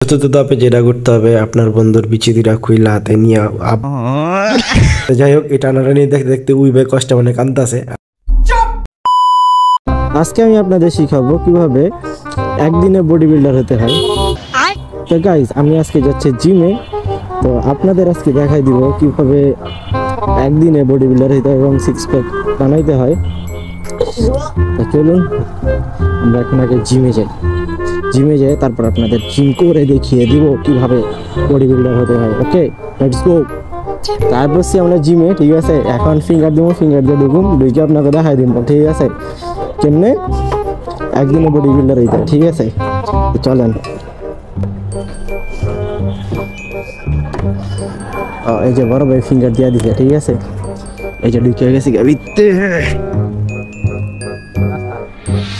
চতুর্থ ধাপে যেটা করতে হবে, আপনার বন্ধুর বিচি দুটা খুইলা হাতে নিয়ে যাই হোক, এটা টানাটানি দেখতে দেখতে উইবে কষ্ট মানে কান্দাছে। আজকে আমি আপনাদের শিখাবো কিভাবে একদিনে বডি বিল্ডার হতে হয়। তো গাইজ, আমি আজকে যাচ্ছি জিমে। তো আপনাদের আজকে দেখাই দিব কিভাবে একদিনে বডি বিল্ডার হতে হয় এবং সিক্স প্যাক বানাইতে হয়। তো চলুন আমরা এখন আগে জিমে যাই, তারপর আপনাদের জিম করে দেখিয়ে দিব কিভাবে বডি বিল্ডার হতে হয়। ওকে, লেটস গো। তারপর আমরা জিমে, ঠিক আছে। এখন ফিঙ্গার দিব, ফিঙ্গার দিয়ে ঢুকুম, ঢুকে আপনাকে দেখাই দিব, ঠিক আছে, কেমনে একদিনে বডি বিল্ডার হইতে হয়, ঠিক আছে। চলেন। এই যে বড় ভাই ফিঙ্গার দিয়ে দিছে, ঠিক আছে। এই যে ঢুকে গেছি গাবিতে।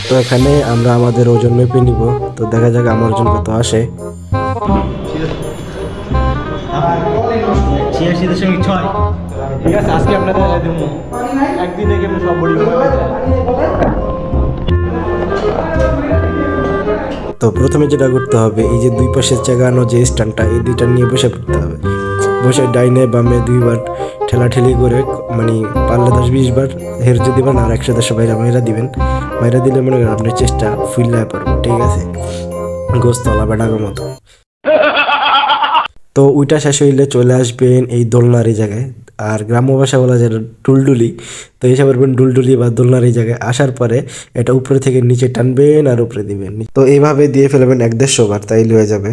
তো এখানে আমরা আমাদের ওজন মেপে নিব। তো দেখা যাক আমার ওজন কত আসে। 86.6। ঠিক আছে, আজকে আপনাদের দেবো একদিনে কেমন সব বডি তো প্রথমে যেটা করতে হবে, এই যে দুই পাশে চেগানো যে স্ট্যান্ডটা, এই দুইটা নিয়ে বসে পড়তে হবে। বসে ডাইনে বামে দুইবার ঠেলাঠেলি করে, মানে পারলে 10-20 বার হেরজে দিবেন আর 110 বাইরা দিবেন। বাইরা দিলে মনে করেন আপনার চেষ্টা ফুললে পারবো, ঠিক আছে, গোস্তলা বেড়াগোর মতো। তো ওইটা শেষ হইলে চলে আসবেন এই দোলনার এই জায়গায়, আর গ্রাম্য ভাষা বলা যায় ডুলডুলি। তো হিসাব করবেন ডুলডুলি বা দোলনার এই জায়গায় আসার পরে এটা উপরে থেকে নিচে টানবেন আর উপরে দিবেন। তো এইভাবে দিয়ে ফেলবেন 1-150 বার, তাইলে হয়ে যাবে।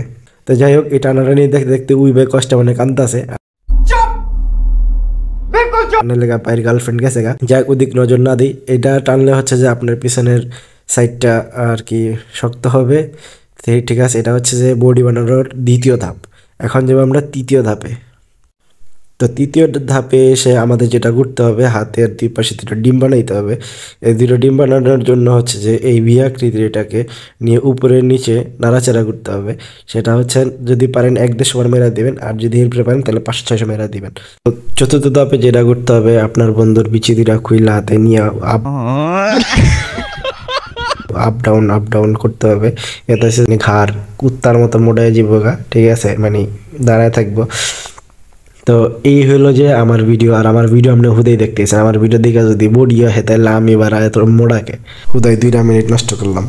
তো যাই হোক, এই টানাটানি দেখতে দেখতে উইবে কষ্ট মানে কান্দাছে। পায়ের গার্লফ্রেন্ড গেছে গা, যাক ওদিক নজর না দিই। এটা টানলে হচ্ছে যে আপনার পিছনের সাইডটা আর কি শক্ত হবে, ঠিক আছে। এটা হচ্ছে যে বডি বানানোর দ্বিতীয় ধাপ। এখন যাবো আমরা তৃতীয় ধাপে। তো তৃতীয় ধাপে এসে আমাদের যেটা করতে হবে, হাতের দুই পাশে দুটো ডিম বানাইতে হবে। এই দুটো ডিম বানানোর জন্য হচ্ছে যে এই ভি আকৃতির এটাকে নিয়ে উপরে নিচে নাড়াচাড়া করতে হবে। সেটা হচ্ছে যদি পারেন 1-150 বার মেরা দিবেন, আর যদি এরপরে পারেন তাহলে 500-600 মেরা দিবেন। তো চতুর্থ ধাপে যেটা করতে হবে, আপনার বন্ধুর বিচি দুটা খুইলা হাতে নিয়ে আপ ডাউন করতে হবে। এতে হচ্ছে ঘাড় কুত্তার মতো মোড়ায় যাবো, ঠিক আছে, মানে দাঁড়ায় থাকবো। তো এই হলো যে আমার ভিডিও। আর আমার ভিডিও আপনি হুদাই দেখতেছেন। আমার ভিডিও দেখে যদি বডি হয় তাহলে আমি এবার মোড়াকে হুদাই 2 মিনিট নষ্ট করলাম।